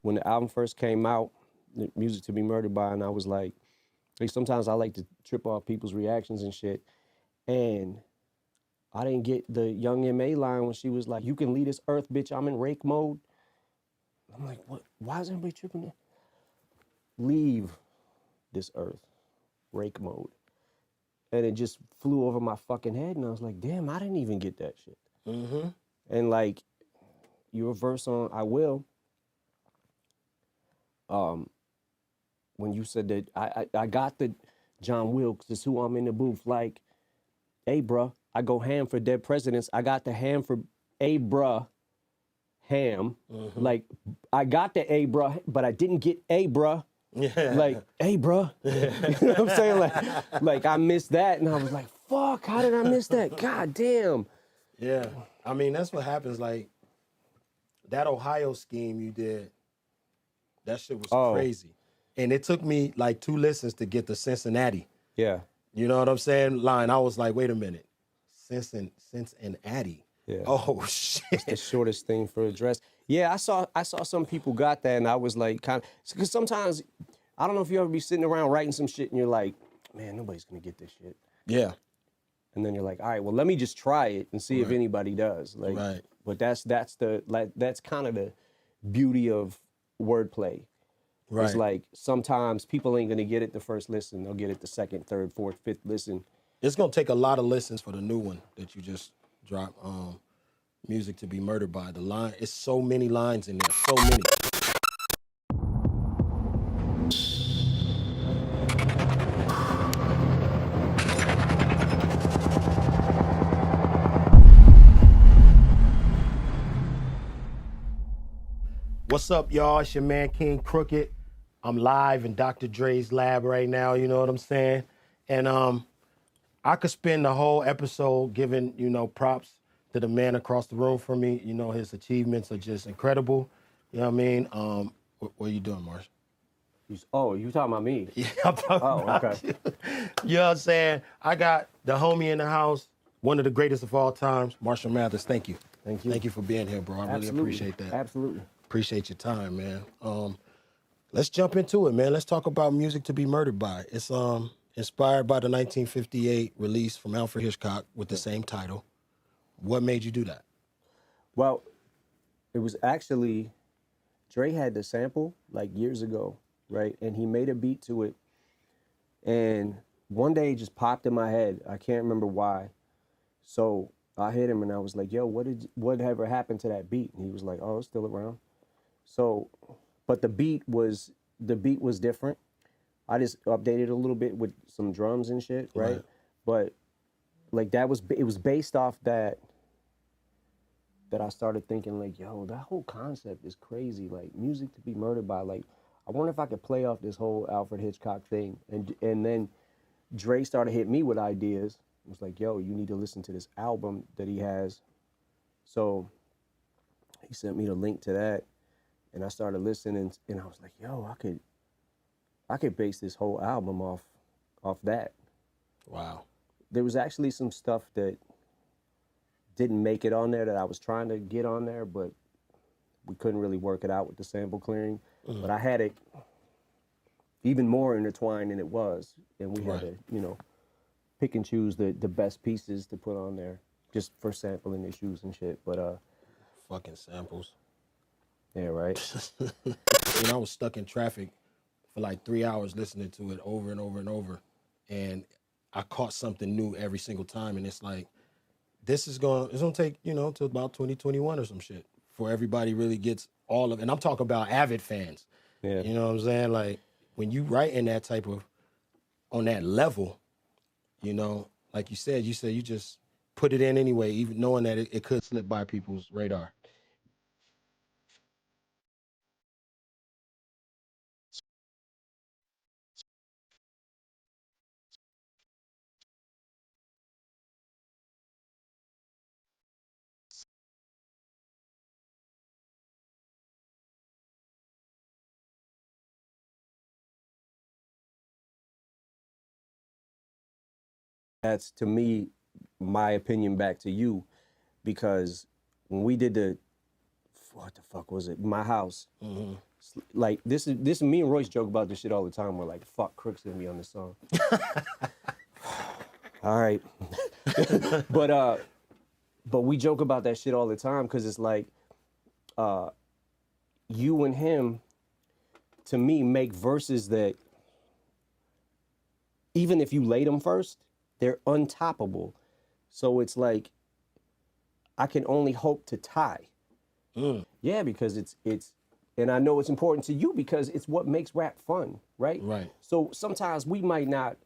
when the album first came out, Music to Be Murdered By, and I was like sometimes I like to trip off people's reactions and shit. And I didn't get the Young M.A. line when she was like, "You can leave this earth, bitch, I'm in rake mode." I'm like, what? Why is everybody tripping there? Leave this earth, rake mode. And it just flew over my fucking head, and I was like, damn, I didn't even get that shit. Mm-hmm. And like, your verse on I Will, when you said that, I got the John Wilkes, is who I'm in the booth, like, hey, bruh, I go ham for dead presidents. I got the ham for a bruh ham. Mm-hmm. Like, I got the a bruh, but I didn't get a bruh. Yeah. Like, hey, bruh. You know what I'm saying? Like I missed that, and I was like, fuck, how did I miss that? God damn. Yeah. I mean, that's what happens. Like, that Ohio scheme you did, that shit was crazy. And it took me like 2 listens to get to Cincinnati. Yeah. You know what I'm saying? Line. I was like, wait a minute. Cincinnati. Yeah. Oh, shit. It's the shortest thing for address. Yeah, I saw some people got that, and I was like, kind of, because sometimes, I don't know if you ever be sitting around writing some shit, and you're like, man, nobody's gonna get this shit. Yeah. And then you're like, all right, well, let me just try it and see if anybody does. Like, right. But that's kind of the beauty of wordplay. Right. It's like sometimes people ain't gonna get it the first listen; they'll get it the second, third, fourth, fifth listen. It's gonna take a lot of listens for the new one that you just dropped. Music to Be Murdered By. The line, it's so many lines in there, so many. What's up, y'all? It's your man, King Crooked. I'm live in Dr. Dre's lab right now, you know what I'm saying? And I could spend the whole episode giving, props to the man across the room from me. You know, his achievements are just incredible. You know what I mean? What are you doing, Marsh? Oh, you talking about me? Yeah, I'm talking about you. You know what I'm saying? I got the homie in the house, one of the greatest of all times, Marshall Mathers. Thank you. Thank you. Thank you for being here, bro. I really appreciate that. Absolutely. Appreciate your time, man. Let's jump into it, man. Let's talk about Music to Be Murdered By. It's inspired by the 1958 release from Alfred Hitchcock with the same title. What made you do that? Well, it was actually, Dre had the sample like years ago, right? And he made a beat to it. And one day it just popped in my head. I can't remember why. So I hit him and I was like, yo, whatever happened to that beat? And he was like, oh, it's still around. So, but the beat was different. I just updated a little bit with some drums and shit, right? But like it was based off that I started thinking like, yo, that whole concept is crazy. Like, Music to Be Murdered By, like, I wonder if I could play off this whole Alfred Hitchcock thing. And then Dre started hitting me with ideas. It was like, yo, you need to listen to this album that he has. So he sent me the link to that, and I started listening, and I was like, yo, I could base this whole album off that. Wow. There was actually some stuff that didn't make it on there that I was trying to get on there, but we couldn't really work it out with the sample clearing. Mm-hmm. But I had it even more intertwined than it was, and we had to, pick and choose the best pieces to put on there just for sampling issues and shit. But fucking samples. Yeah, right. I was stuck in traffic for like 3 hours listening to it over and over and over, and I caught something new every single time. And it's like, it's gonna take till about 2021 or some shit before everybody really gets all of it. And I'm talking about avid fans. Yeah. You know what I'm saying? Like, when you write in that type of, on that level, like you said you just put it in anyway, even knowing that it could slip by people's radar. That's, to me, my opinion back to you, because when we did what the fuck was it? My House. Mm-hmm. Like this is me and Royce joke about this shit all the time. We're like, fuck, Crook's gonna be on this song. All right. But we joke about that shit all the time because it's like you and him, to me, make verses that even if you lay them first, they're untoppable. So it's like I can only hope to tie. Yeah, because it's and I know it's important to you because it's what makes rap fun, right? Right. So sometimes we might have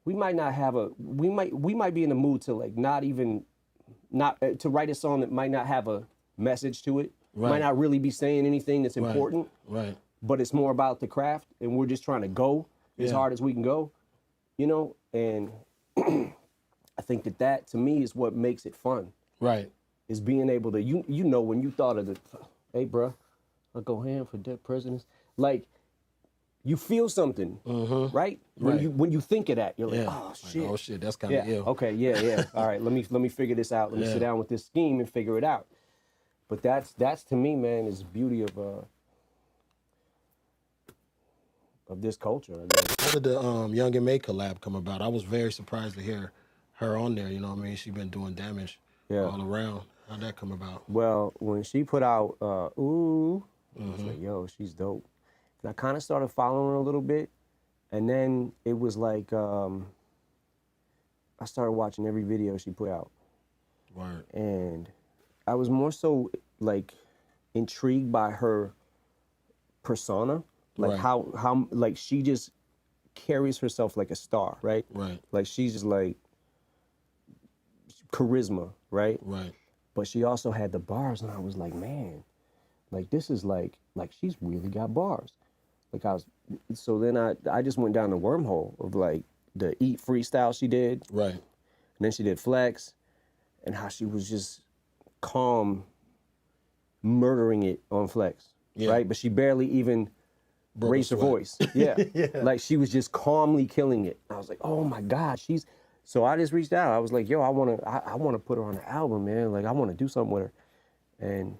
we might be in the mood to like not to write a song that might not have a message to it. Right. Might not really be saying anything that's important. Right. But it's more about the craft and we're just trying to go as hard as we can go, you know? And I think that to me is what makes it fun. Right. Is being able to, you know, when you thought of hey, bruh, I'll go ham for dead presidents. Like, you feel something, right? When you think of that, you're like, oh shit. Like, oh shit, that's kind of ill. Okay, yeah. All right, let me figure this out. Let me sit down with this scheme and figure it out. But that's to me, man, is the beauty of this culture, I guess. How did the Young and May collab come about? I was very surprised to hear her on there. You know what I mean? She's been doing damage all around. How'd that come about? Well, when she put out Ooh, I was like, yo, she's dope. And I kind of started following her a little bit. And then it was like, I started watching every video she put out. Word. And I was more so like intrigued by her persona. Like how like she just carries herself like a star, right? Right. Like she's just like charisma, right? Right. But she also had the bars, and I was like, man, like this is like she's really got bars. Like so then I just went down the wormhole of like the Eat freestyle she did. Right. And then she did Flex, and how she was just calm, murdering it on Flex, right? But she barely even raised her voice. Yeah. Like she was just calmly killing it. I was like, oh my God, so I just reached out. I was like, yo, I wanna put her on an album, man. Like I wanna do something with her. And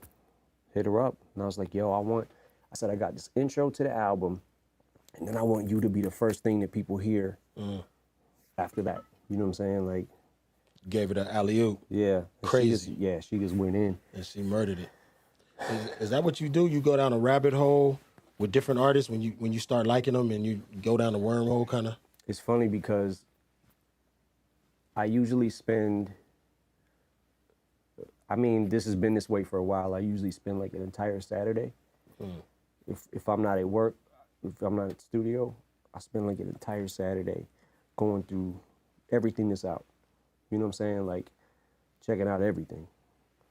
hit her up. And I was like, yo, I said, I got this intro to the album, and then I want you to be the first thing that people hear after that. You know what I'm saying? Like, gave it an alley-oop. Yeah. Crazy. She just went in. And she murdered it. Is that what you do? You go down a rabbit hole with different artists when you start liking them and you go down the wormhole kind of? It's funny because I usually spend, I mean, this has been this way for a while. I usually spend like an entire Saturday. If I'm not at work, if I'm not at the studio, I spend like an entire Saturday going through everything that's out. You know what I'm saying? Like checking out everything.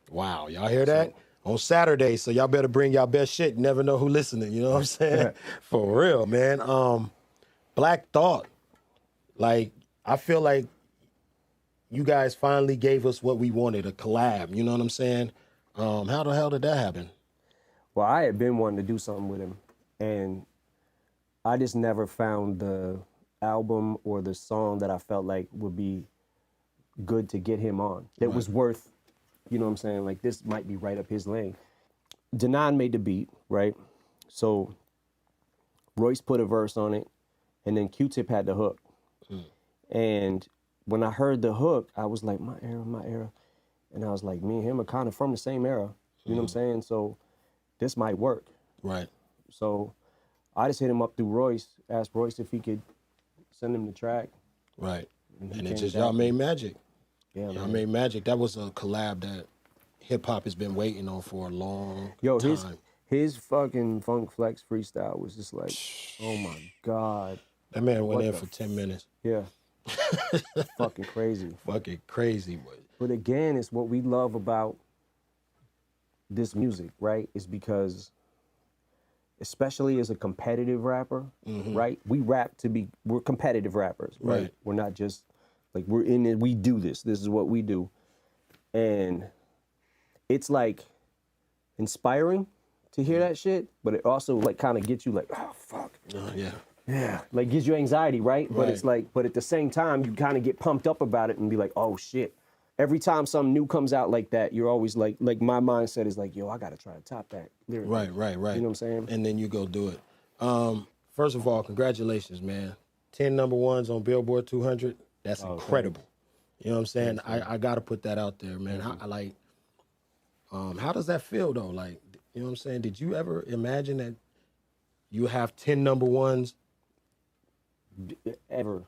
Wow, y'all hear that? On Saturday, so y'all better bring y'all best shit. You never know who listening, you know what I'm saying? For real, man. Black Thought. Like, I feel like you guys finally gave us what we wanted, a collab, you know what I'm saying? How the hell did that happen? Well, I had been wanting to do something with him, and I just never found the album or the song that I felt like would be good to get him on. That was worth, you know what I'm saying? Like, this might be right up his lane. Denaun made the beat, right? So Royce put a verse on it, and then Q-Tip had the hook. And when I heard the hook, I was like, my era. And I was like, me and him are kind of from the same era. You know what I'm saying? So this might work. Right. So I just hit him up through Royce, asked Royce if he could send him the track. Right. And it just, y'all made magic. Yeah, y'all made magic. That was a collab that hip-hop has been waiting on for a long time. His fucking Funk Flex freestyle was just like, oh my God. That man went in for 10 minutes. Yeah. Fucking crazy. Fucking crazy. But again, it's what we love about this music, right? Is because, especially as a competitive rapper, right? We're competitive rappers, right? We're not just, like, we're in it, we do this. This is what we do. And it's like inspiring to hear that shit, but it also like kind of gets you like, oh, fuck. Yeah, like gives you anxiety, right? But it's like, but at the same time, you kind of get pumped up about it and be like, oh shit, every time something new comes out like that, you're always like my mindset is like, yo, I gotta try to top that lyrically. Right. You know what I'm saying? And then you go do it. First of all, congratulations, man. 10 number ones on Billboard 200. That's incredible. You know what I'm saying? I got to put that out there, man. How does that feel, though? Like, you know what I'm saying? Did you ever imagine that you have 10 number ones? Ever?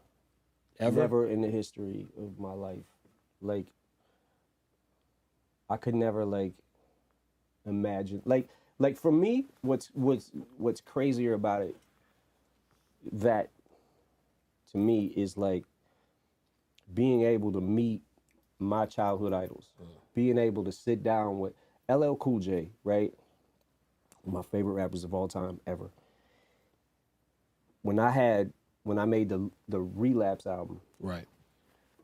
Never in the history of my life. Like, I could never, like, imagine. Like for me, what's crazier about it, that, to me, is, like, being able to meet my childhood idols, being able to sit down with LL Cool J, right? One of my favorite rappers of all time ever. When I made the Relapse album, Right.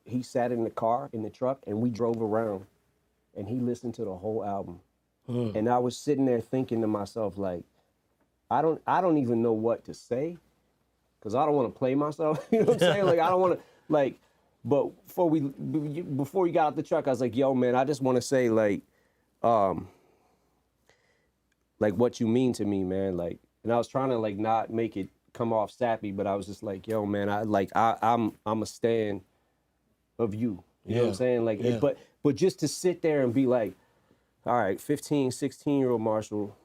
he sat in the car, in the truck, and we drove around, and he listened to the whole album. And I was sitting there thinking to myself, like, I don't even know what to say, because I don't want to play myself. You know what I'm saying? Like, I don't want to, like, but before you got out the truck, I was like, yo, man, I just want to say, like what you mean to me, man. Like, and I was trying to, like, not make it come off sappy, but I was just like, yo, man, I'm a stan of you. You know what I'm saying? Like, but just to sit there and be like, all right, 15, 16-year-old Marshall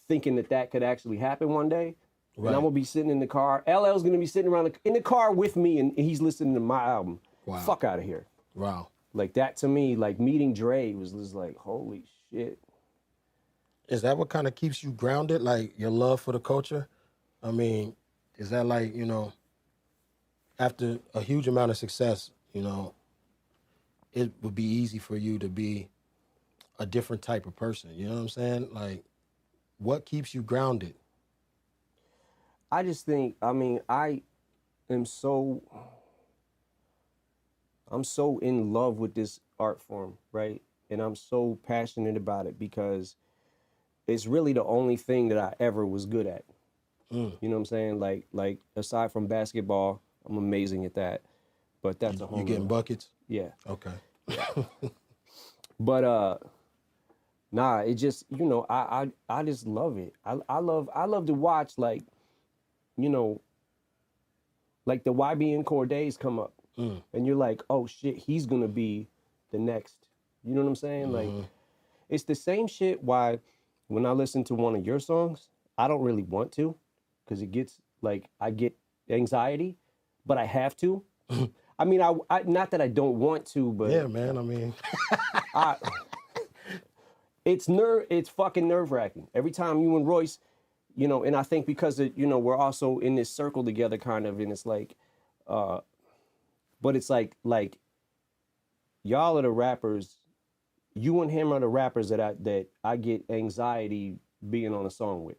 thinking that could actually happen one day. Right. And I'm going to be sitting in the car. LL's going to be sitting around in the car with me, and he's listening to my album. Wow. Fuck out of here. Wow. Like, that to me, like, meeting Dre was just like, holy shit. Is that what kind of keeps you grounded, like your love for the culture? I mean, is that like, you know, after a huge amount of success, you know, it would be easy for you to be a different type of person. You know what I'm saying? Like, what keeps you grounded? I just think, I mean, I'm so in love with this art form, right? And I'm so passionate about it because it's really the only thing that I ever was good at. You know what I'm saying? Like aside from basketball, I'm amazing at that. But that's a whole. You getting buckets? Yeah. Okay. But nah, it just, you know, I just love it. I love to watch, like, you know, like the YBN Cordaes come up, and you're like, oh shit, he's gonna be the next. You know what I'm saying? Like, it's the same shit. Why, when I listen to one of your songs, I don't really want to, because it gets like, I get anxiety, but I have to. I mean, I not that I don't want to, but yeah, man. I mean, it's fucking nerve-wracking every time you and Royce, you know. And I think because you know, we're also in this circle together, kind of, and it's like, but it's like y'all are the rappers. You and him are the rappers that I get anxiety being on a song with,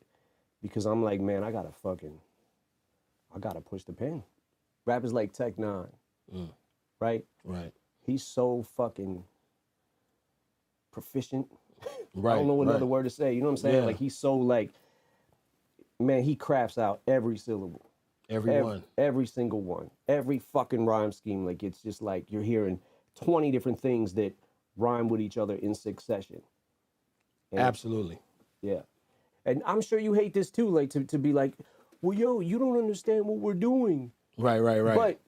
because I'm like, man, I gotta push the pen. Rappers like Tech-9, right? right. He's so fucking proficient. Right. I don't know another word to say. You know what I'm saying? Yeah. Like, he's so, like, man, he crafts out every syllable. Every single one. Every fucking rhyme scheme. Like, it's just like you're hearing 20 different things that rhyme with each other in succession. And Absolutely. yeah. And I'm sure you hate this too, like, to be like, well, yo, you don't understand what we're doing. Right. But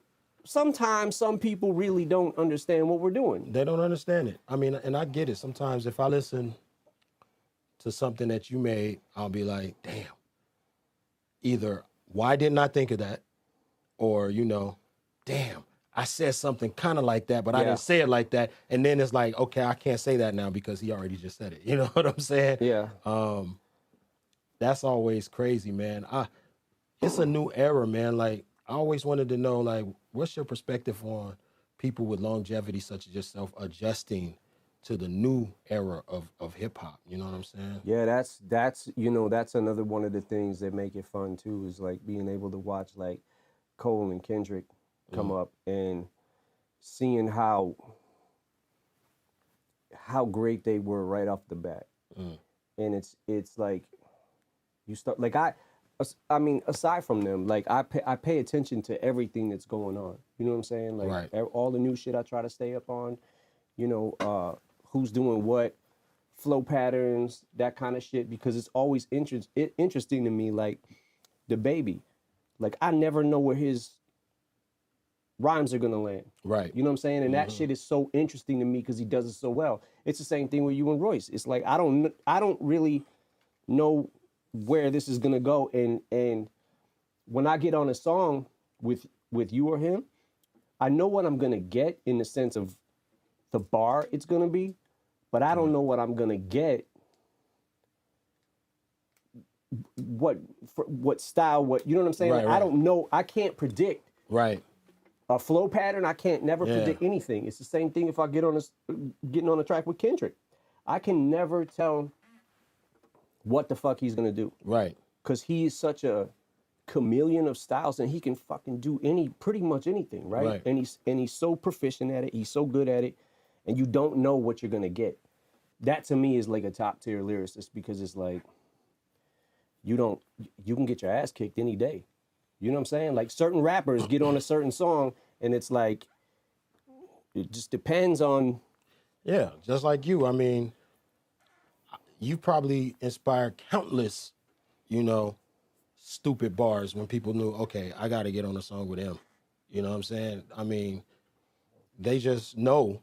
sometimes some people really don't understand what we're doing. They don't understand it. I mean, and I get it. Sometimes if I listen to something that you made, I'll be like, damn, either why didn't I think of that? Or, you know, damn, I said something kind of like that, but I didn't say it like that. And then it's like, okay, I can't say that now because he already just said it. You know what I'm saying? Yeah. That's always crazy, man. It's a new era, man. Like, I always wanted to know, like, what's your perspective on people with longevity such as yourself adjusting to the new era of hip hop? You know what I'm saying? Yeah, that's you know, that's another one of the things that make it fun too, is like being able to watch like Cole and Kendrick come up and seeing how great they were right off the bat. And it's like you start, like, I mean, aside from them, like I pay attention to everything that's going on. You know what I'm saying? Like Right. all the new shit I try to stay up on. You know, who's doing what, flow patterns, that kind of shit, because it's always interesting to me. Like DaBaby, like I never know where his rhymes are gonna land. Right. You know what I'm saying? And that shit is so interesting to me because he does it so well. It's the same thing with you and Royce. It's like I don't really know where this is gonna go. And when I get on a song with you or him, I know what I'm gonna get in the sense of the bar it's gonna be, but I don't know what I'm gonna get. What style? What, you know what I'm saying? Right, Like, right. I don't know. I can't predict Right. a flow pattern. I can't never predict anything. It's the same thing if I getting on a track with Kendrick. I can never tell what the fuck he's gonna do. Right. Cause he is such a chameleon of styles and he can fucking do pretty much anything, right? Right. And he's so proficient at it, he's so good at it, and you don't know what you're gonna get. That to me is like a top tier lyricist because it's like you can get your ass kicked any day. You know what I'm saying? Like certain rappers get on a certain song and it's like it just depends on. Yeah, just like you. I mean, you probably inspired countless, stupid bars when people knew, okay, I got to get on a song with him. You know what I'm saying? I mean, they just know,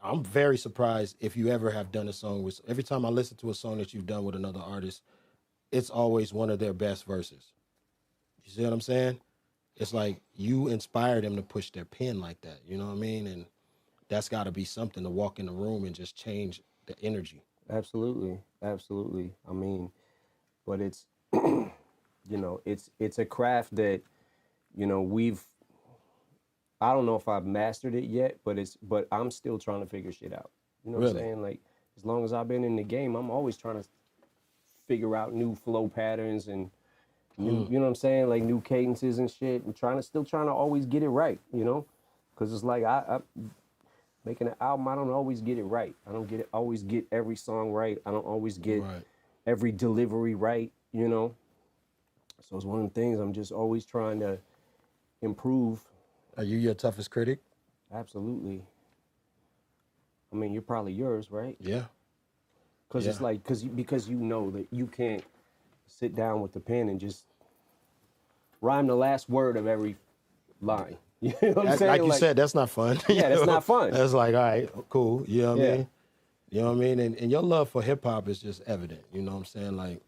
I'm very surprised if you ever have done a song with, every time I listen to a song that you've done with another artist, it's always one of their best verses. You see what I'm saying? It's like you inspired them to push their pen like that. You know what I mean? And that's got to be something to walk in the room and just change the energy. Absolutely. Absolutely. I mean, but it's, it's a craft that, I don't know if I've mastered it yet, but I'm still trying to figure shit out. You know what I'm Really? saying? Like, as long as I've been in the game, I'm always trying to figure out new flow patterns and new, you know what I'm saying? Like new cadences and shit. I'm still trying to always get it right, Cause it's like, I making an album, I don't always get it right. I don't always get every song right. I don't always get every delivery right, So it's one of the things I'm just always trying to improve. Are you your toughest critic? Absolutely. I mean, you're probably yours, right? Yeah. Because it's like, because you know that you can't sit down with the pen and just rhyme the last word of every line. You know what I'm saying? Like you said, that's not fun. Yeah, that's not fun. That's like, all right, cool. You know what I mean? You know what I mean? And your love for hip hop is just evident. You know what I'm saying? Like,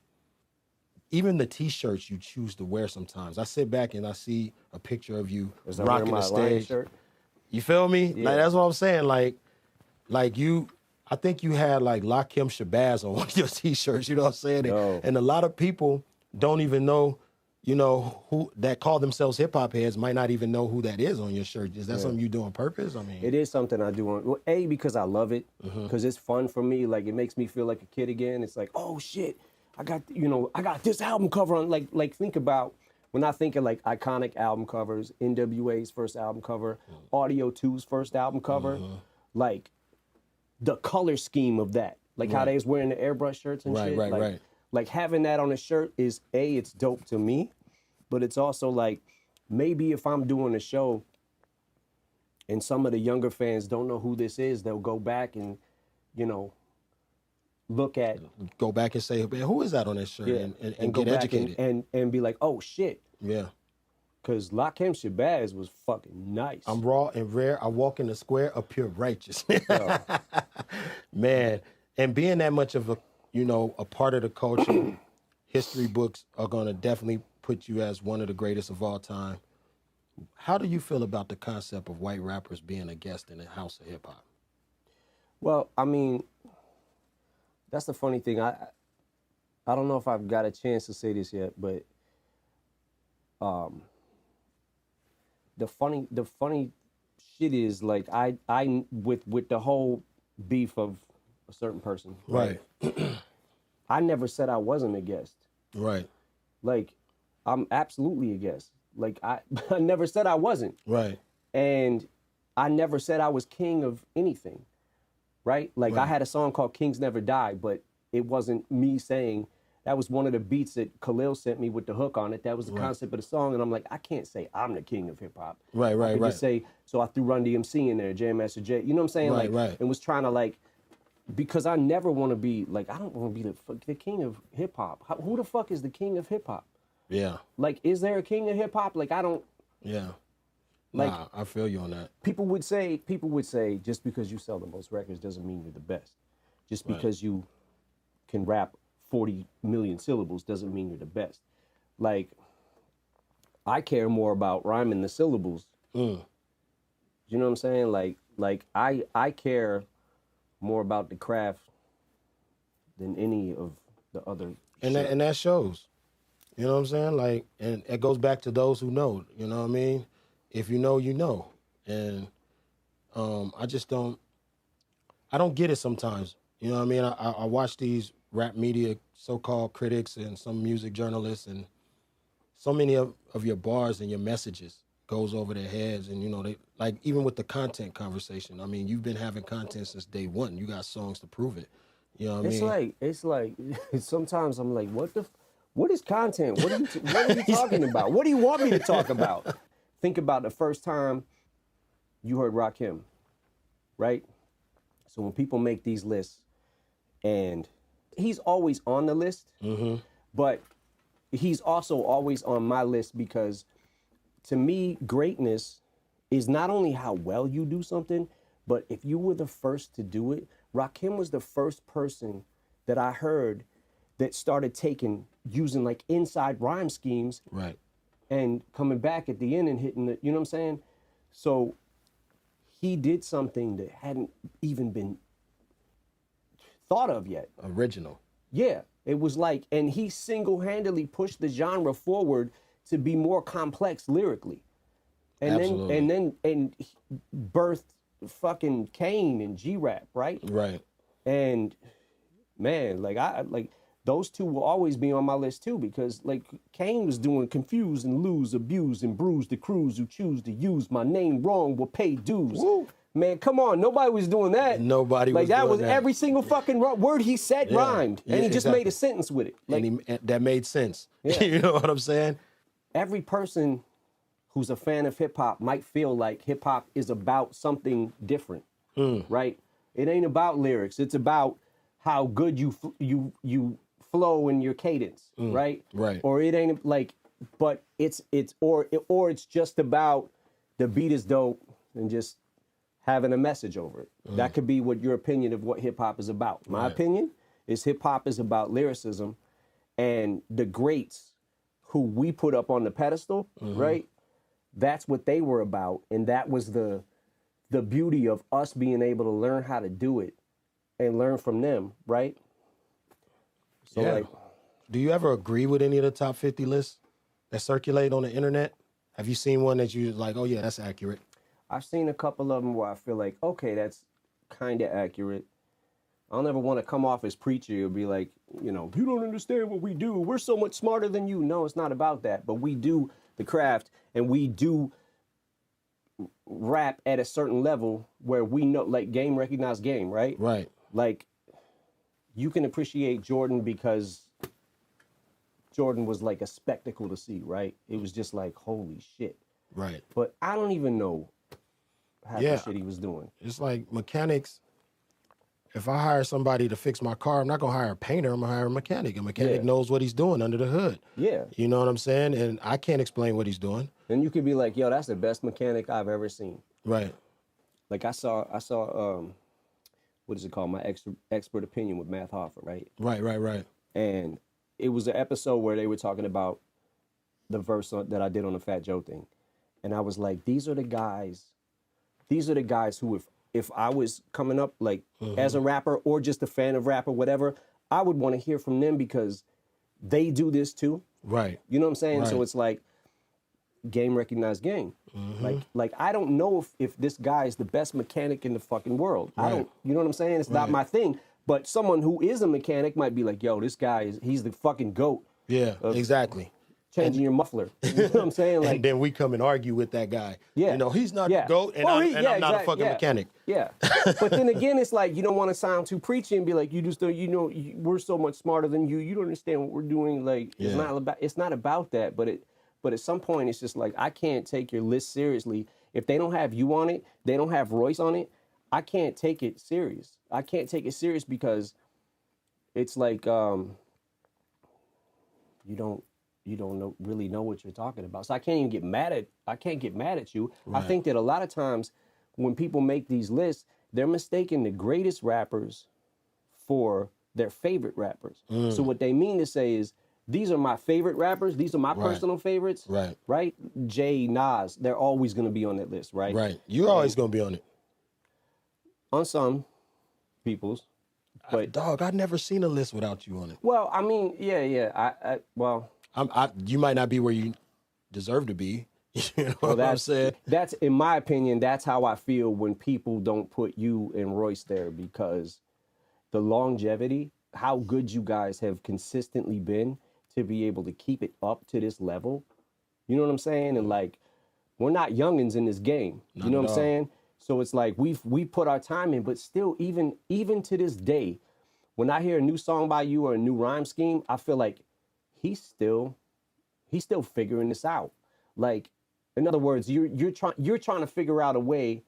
even the T-shirts you choose to wear sometimes. I sit back and I see a picture of you rocking the stage. Shirt? You feel me? Yeah. Like, that's what I'm saying. Like you, I think you had like Lakim Shabazz on one of your T-shirts. You know what I'm saying? No. And a lot of people don't even know, who that call themselves hip hop heads might not even know who that is on your shirt. Is that something you do on purpose? I mean, It is something I do on, because I love it, because it's fun for me. Like, it makes me feel like a kid again. It's like, oh shit, I got this album cover on. Like think about when I think of like iconic album covers, NWA's first album cover, Audio 2's first album cover, like the color scheme of that, like how they was wearing the airbrush shirts and shit. Right. Like having that on a shirt is it's dope to me, but it's also like maybe if I'm doing a show and some of the younger fans don't know who this is, they'll go back and, look at. Go back and say, man, who is that on that shirt? And go get back educated. and be like, oh shit. Yeah. Because Lakim Shabazz was fucking nice. I'm raw and rare. I walk in the square of pure righteousness. Man, and being that much of a part of the culture, history books are going to definitely put you as one of the greatest of all time. How do you feel about the concept of white rappers being a guest in the house of hip hop? Well, I mean, that's the funny thing. I don't know if I've got a chance to say this yet, but the funny shit is like I with the whole beef of a certain person. Right. I never said I wasn't a guest. Right. Like, I'm absolutely a guest. Like, I never said I wasn't. Right. And I never said I was king of anything. Right? Like, I had a song called Kings Never Die, but it wasn't me saying that was one of the beats that Khalil sent me with the hook on it. That was the concept of the song, and I'm like, I can't say I'm the king of hip hop. Right. I could just say, so I threw Run DMC in there, Jam Master Jay. You know what I'm saying? And was trying to like, because I never want to be like, I don't want to be the king of hip hop. Who the fuck is the king of hip hop? Yeah. Like, is there a king of hip hop? Like, I don't. Yeah. Like, nah, I feel you on that. People would say, just because you sell the most records doesn't mean you're the best. Just because you can rap 40 million syllables doesn't mean you're the best. Like, I care more about rhyming the syllables. You know what I'm saying? Like I care more about the craft than any of the other and that shows. You know what I'm saying? Like, and it goes back to those who know. You know what I mean? If you know, you know. And I just don't. I don't get it sometimes. You know what I mean? I watch these rap media so-called critics and some music journalists, and so many of your bars and your messages goes over their heads. And, you know, they like, even with the content conversation, I mean, you've been having content since day one. You got songs to prove it. You know what I mean? It's like sometimes I'm like, what is content? What are you talking about? What do you want me to talk about? Think about the first time you heard Rakim, right? So when people make these lists, and he's always on the list, but he's also always on my list because, to me, greatness is not only how well you do something, but if you were the first to do it. Rakim was the first person that I heard that started using like inside rhyme schemes, and coming back at the end and hitting the, you know what I'm saying? So he did something that hadn't even been thought of yet. Original. Yeah, it was like, and he single-handedly pushed the genre forward to be more complex lyrically. And Absolutely. then he birthed fucking Kane and G-Rap, right? Right. And man, like those two will always be on my list too, because like Kane was doing confuse and lose, abuse and bruise the crews who choose to use my name wrong will pay dues. Woo. Man, come on, nobody was doing that. Nobody was like that doing was that. every single fucking word he said rhymed, and he just made a sentence with it. Like, and that made sense. Yeah. You know what I'm saying? Every person who's a fan of hip hop might feel like hip hop is about something different, right? It ain't about lyrics. It's about how good you flow in your cadence, right? Right. Or it ain't like, but it's just about the beat is dope and just having a message over it. That could be what your opinion of what hip hop is about. My opinion is hip hop is about lyricism, and the greats who we put up on the pedestal, right? That's what they were about, and that was the beauty of us being able to learn how to do it and learn from them, right? So like, do you ever agree with any of the top 50 lists that circulate on the internet? Have you seen one that you like, oh yeah, that's accurate? I've seen a couple of them where I feel like, okay, that's kind of accurate. I don't ever want to come off as preachy or be like, you know, you don't understand what we do. We're so much smarter than you. No, it's not about that. But we do the craft, and we do rap at a certain level where we know, like, game recognized game, right? Right. Like, you can appreciate Jordan because Jordan was like a spectacle to see, right? It was just like, holy shit. Right. But I don't even know half the shit he was doing. It's like mechanics. If I hire somebody to fix my car, I'm not going to hire a painter. I'm going to hire a mechanic. A mechanic knows what he's doing under the hood. Yeah. You know what I'm saying? And I can't explain what he's doing. And you could be like, yo, that's the best mechanic I've ever seen. Right. Like I saw what is it called? My expert opinion with Math Hoffa, right? Right. And it was an episode where they were talking about the verse that I did on the Fat Joe thing. And I was like, these are the guys who, if I was coming up like as a rapper or just a fan of rap or whatever, I would want to hear from them because they do this too. Right. You know what I'm saying? Right. So it's like game recognized game. Like I don't know if this guy is the best mechanic in the fucking world. Right. I don't, you know what I'm saying? It's not my thing. But someone who is a mechanic might be like, yo, this guy he's the fucking GOAT. Yeah, exactly. changing your muffler. You know what I'm saying? Like, and then we come and argue with that guy. Yeah. You know, he's not Yeah. the GOAT, and, I'm not a fucking mechanic. Yeah. But then again, it's like, you don't want to sound too preachy and be like, you just don't, we're so much smarter than you. You don't understand what we're doing. Like, it's not about that. But at some point, it's just like, I can't take your list seriously. If they don't have you on it, they don't have Royce on it, I can't take it serious. I can't take it serious because it's like, you don't really know what you're talking about. So I can't get mad at you. Right. I think that a lot of times when people make these lists, they're mistaking the greatest rappers for their favorite rappers. So what they mean to say is, these are my favorite rappers. These are my personal favorites. Right? Jay, Nas, they're always going to be on that list, right? Right. You're always going to be on it. On some people's. But dog, I've never seen a list without you on it. Well, I mean, yeah. You might not be where you deserve to be. You know what I'm saying? That's, in my opinion, that's how I feel when people don't put you and Royce there, because the longevity, how good you guys have consistently been to be able to keep it up to this level. You know what I'm saying? And like, we're not youngins in this game. You know what I'm saying? So it's like we put our time in, but still, even to this day, when I hear a new song by you or a new rhyme scheme, I feel like he's still figuring this out. Like, in other words, you're trying to figure out a way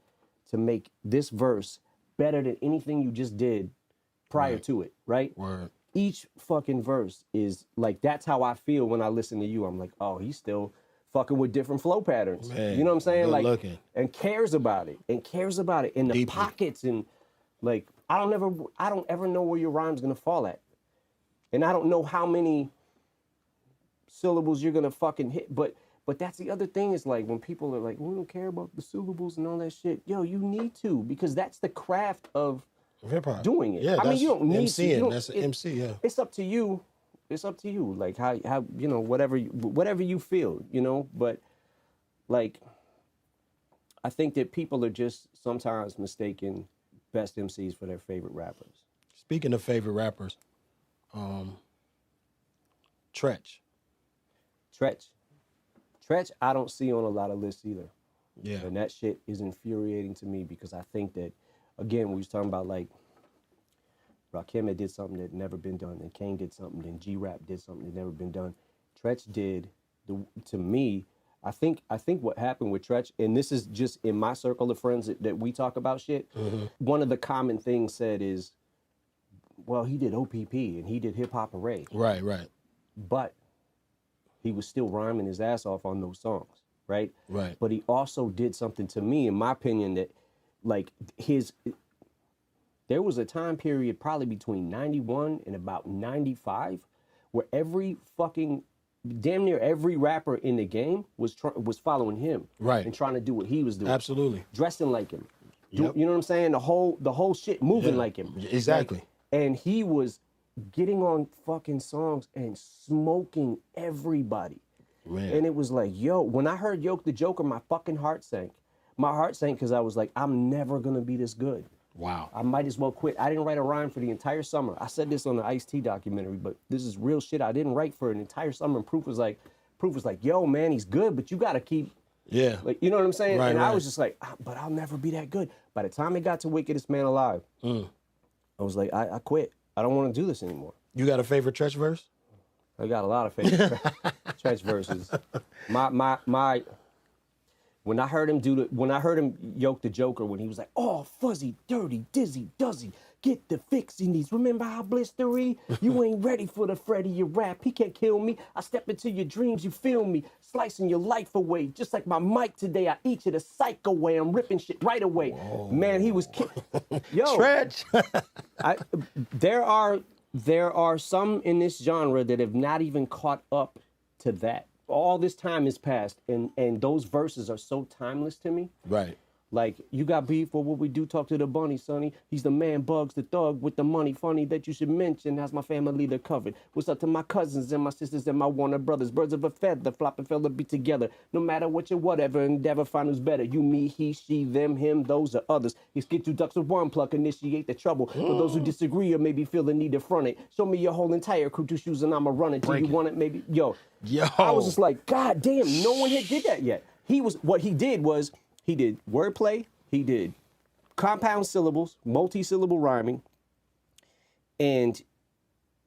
to make this verse better than anything you just did prior to it, right? Word. Each fucking verse is like, that's how I feel when I listen to you. I'm like, oh, he's still fucking with different flow patterns. Man, you know what I'm saying? Like, looking. and cares about it in the Deeply. pockets, and like, I don't ever know where your rhyme's gonna fall at, and I don't know how many syllables you're gonna fucking hit. But that's the other thing, is like, when people are like, we don't care about the syllables and all that shit. Yo, you need to, because that's the craft of hip-hop. Doing it. Yeah, I mean, you don't need MCing. to. That's an MC, yeah. It's up to you. It's up to you. Like, how you know, whatever you feel, you know. But like, I think that people are just sometimes mistaking best MCs for their favorite rappers. Speaking of favorite rappers, Treach, I don't see on a lot of lists either. Yeah. And that shit is infuriating to me, because I think that, again, we was talking about, like, Rakin did something that never been done, and Kane did something, and G-Rap did something that never been done. Treach did, to me, I think what happened with Treach, and this is just in my circle of friends that we talk about shit, one of the common things said is, well, he did OPP, and he did Hip Hop Array. Right. But he was still rhyming his ass off on those songs, right? Right. But he also did something, to me, in my opinion, that, like, there was a time period probably between 91 and about 95 where damn near every rapper in the game was following him. Right. And trying to do what he was doing. Absolutely. Dressing like him. Yep. You know what I'm saying? The whole shit moving like him. Exactly. Like, and he was getting on fucking songs and smoking everybody. Man. And it was like, yo, when I heard Yoke the Joker, my fucking heart sank. My heart sank, because I was like, I'm never gonna be this good. Wow. I might as well quit. I didn't write a rhyme for the entire summer. I said this on the Ice-T documentary, but this is real shit. I didn't write for an entire summer, and Proof was like, yo, man, he's good, but you gotta keep, like, you know what I'm saying? Right, and right. I was just like, but I'll never be that good. By the time it got to Wickedest Man Alive, I was like, I quit. I don't want to do this anymore. You got a favorite Treach verse? I got a lot of favorite Treach verses. When I heard him yoke the Joker, when he was like, oh, fuzzy, dirty, dizzy, duzzy, get the fix in these. Remember how blistery? You ain't ready for the Freddy, your rap. He can't kill me. I step into your dreams, you feel me, slicing your life away. Just like my mic today, I eat you the psycho way. I'm ripping shit right away. Whoa. Man, he was yo. Treach. There are some in this genre that have not even caught up to that. All this time has passed, and those verses are so timeless to me. Right. Like, you got beef for what we do, talk to the bunny, sonny. He's the man, Bugs, the thug with the money. Funny that you should mention, how's my family they're covered. What's up to my cousins and my sisters and my Warner brothers? Birds of a feather, flop and feather be together. No matter what you whatever, endeavor, find who's better. You, me, he, she, them, him, those are others. He's get you ducks with one pluck, initiate the trouble. For those who disagree or maybe feel the need to front it, show me your whole entire crew to shoes and I'ma run it. Do you want it? Maybe, yo. I was just like, God damn, no one had did that yet. What he did was, he did wordplay, he did compound syllables, multi-syllable rhyming, and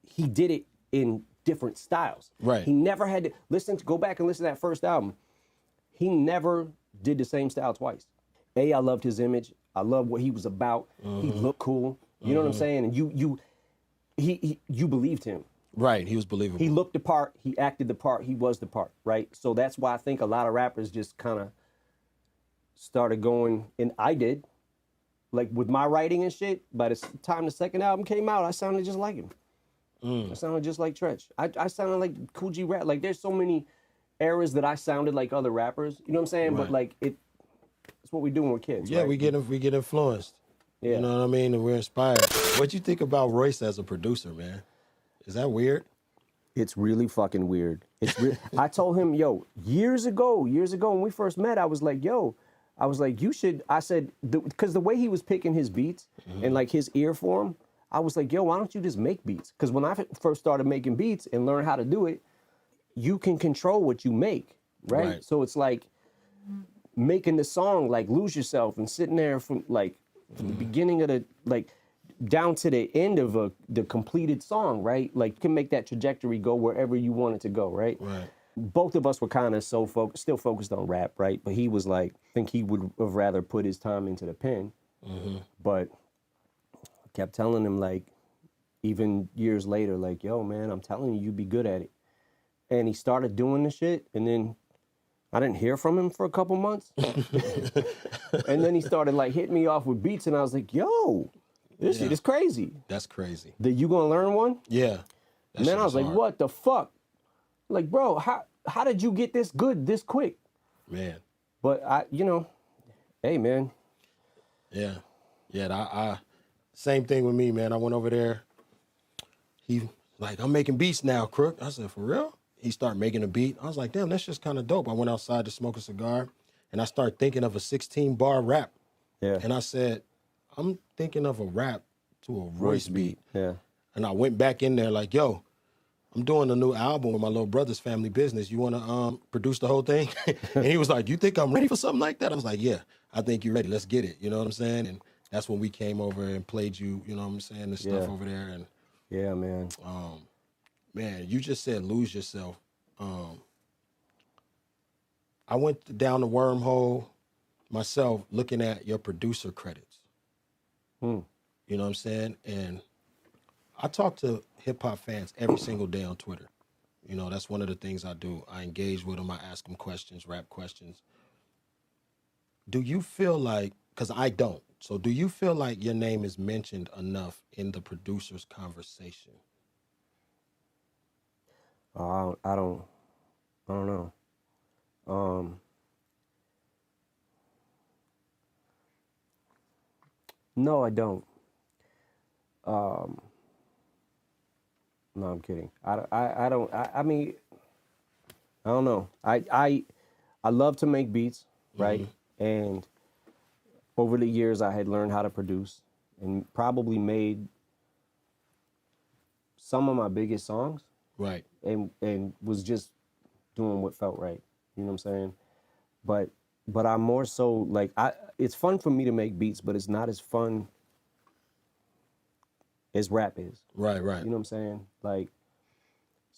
he did it in different styles. Right. He never had to go back and listen to that first album. He never did the same style twice. I loved his image. I loved what he was about. He looked cool. You know what I'm saying? And you believed him. Right, he was believable. He looked the part, he acted the part, he was the part, right? So that's why I think a lot of rappers just kind of started going, and I did, like with my writing and shit, by the time the second album came out, I sounded just like him. I sounded just like Treach. I sounded like Kool G-Rap. Like, there's so many eras that I sounded like other rappers, you know what I'm saying? Right. But like, it's what we do when we're kids, Yeah, right? we get influenced. Yeah. You know what I mean? And we're inspired. What you think about Royce as a producer, man? Is that weird? It's really fucking weird. I told him, yo, years ago when we first met, I was like, you should, I said, because the way he was picking his beats and like his ear for him, I was like, yo, why don't you just make beats? Because when I first started making beats and learned how to do it, you can control what you make, right? So it's like making the song, like Lose Yourself, and sitting there from the beginning of the, like, down to the end of the completed song, right? Like, you can make that trajectory go wherever you want it to go, right? Right. Both of us were kind of still focused on rap, right? But he was like, I think he would have rather put his time into the pen. But I kept telling him, like, even years later, like, yo, man, I'm telling you, be good at it. And he started doing the shit, and then I didn't hear from him for a couple months. And then he started, like, hitting me off with beats, and I was like, yo, this shit is crazy. That's crazy. You gonna learn one? Yeah. And then I was like, what the fuck? Like, bro, how did you get this good this quick? Man. But hey, man. Yeah. Yeah, I same thing with me, man. I went over there. He like, I'm making beats now, Crook. I said, for real? He started making a beat. I was like, damn, that's just kind of dope. I went outside to smoke a cigar, and I started thinking of a 16-bar rap. Yeah. And I said, I'm thinking of a rap to a Royce beat. Yeah. And I went back in there like, yo, I'm doing a new album with my little brother's family business. You want to produce the whole thing? And he was like, you think I'm ready for something like that? I was like, yeah, I think you're ready. Let's get it. You know what I'm saying? And that's when we came over and played you know what I'm saying, the stuff over there. And yeah, man. man, you just said lose yourself. I went down the wormhole myself looking at your producer credits. You know what I'm saying? And I talk to hip-hop fans every single day on Twitter. You know, that's one of the things I do. I engage with them. I ask them questions, rap questions. Do you feel like, because I don't, so do you feel like your name is mentioned enough in the producer's conversation? I don't know. No, I don't. No, I'm kidding. I mean, I don't know. I love to make beats, right? And over the years, I had learned how to produce and probably made some of my biggest songs. Right. And was just doing what felt right. You know what I'm saying? But I'm more so like, it's fun for me to make beats, but it's not as fun as rap is. Right. You know what I'm saying? Like,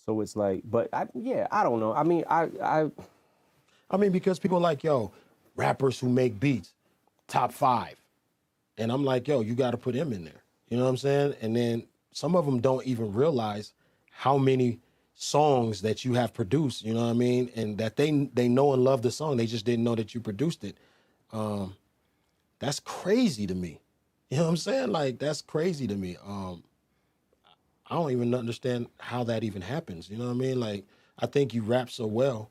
so it's like, but I don't know. I mean, I mean, because people are like, yo, rappers who make beats, top 5. And I'm like, yo, you got to put him in there. You know what I'm saying? And then some of them don't even realize how many songs that you have produced, you know what I mean? And that they know and love the song. They just didn't know that you produced it. That's crazy to me. You know what I'm saying? Like, that's crazy to me. I don't even understand how that even happens. You know what I mean? Like, I think you rap so well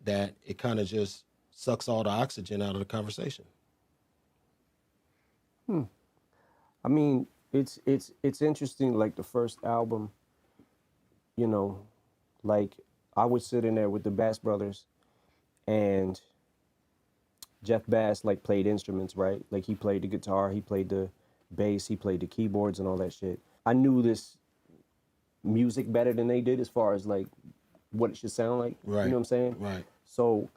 that it kind of just sucks all the oxygen out of the conversation. I mean, it's interesting. Like the first album, you know, like I would sit in there with the Bass Brothers, and Jeff Bass like played instruments, right? Like he played the guitar, he played the bass, he played the keyboards and all that shit. I knew this music better than they did as far as like what it should sound like. Right. You know what I'm saying? Right. So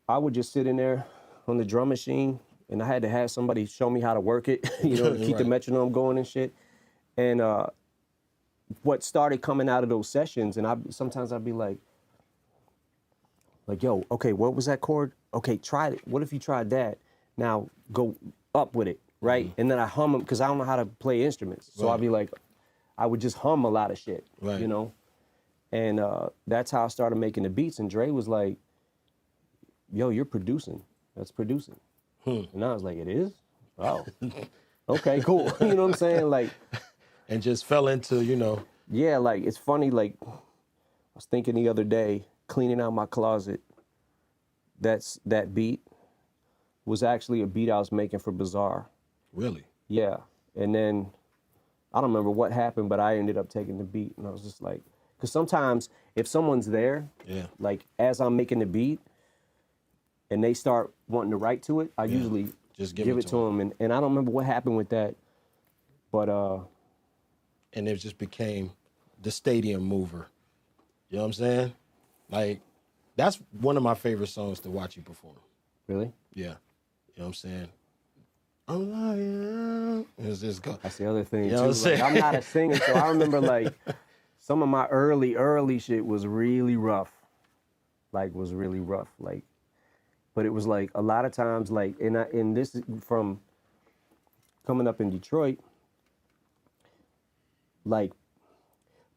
I would just sit in there on the drum machine, and I had to have somebody show me how to work it, you know, to keep the metronome going and shit. And what started coming out of those sessions, and sometimes I'd be like, yo, okay, what was that chord? Okay, try it. What if you tried that? Now go up with it, right? And then I hum them, because I don't know how to play instruments. So I'd be like, I would just hum a lot of shit, you know? And that's how I started making the beats. And Dre was like, yo, you're producing. That's producing. And I was like, it is? Oh, okay, cool. You know what I'm saying? Like, and just fell into, you know. Yeah, like, it's funny, like, I was thinking the other day, cleaning out my closet, that beat was actually a beat I was making for Bizarre. Really? Yeah. And then, I don't remember what happened, but I ended up taking the beat, and I was just like, because sometimes if someone's there, like, as I'm making the beat, and they start wanting to write to it, I usually just give it to them. And I don't remember what happened with that, but and it just became the stadium mover. You know what I'm saying? Like, that's one of my favorite songs to watch you perform. Really? Yeah. You know what I'm saying? I'm like, it's just go. That's the other thing, You know too. what I'm saying? Like, I'm not a singer, so I remember, like, some of my early shit was really rough. Like, but it was, like, a lot of times, like, and this is from coming up in Detroit, like,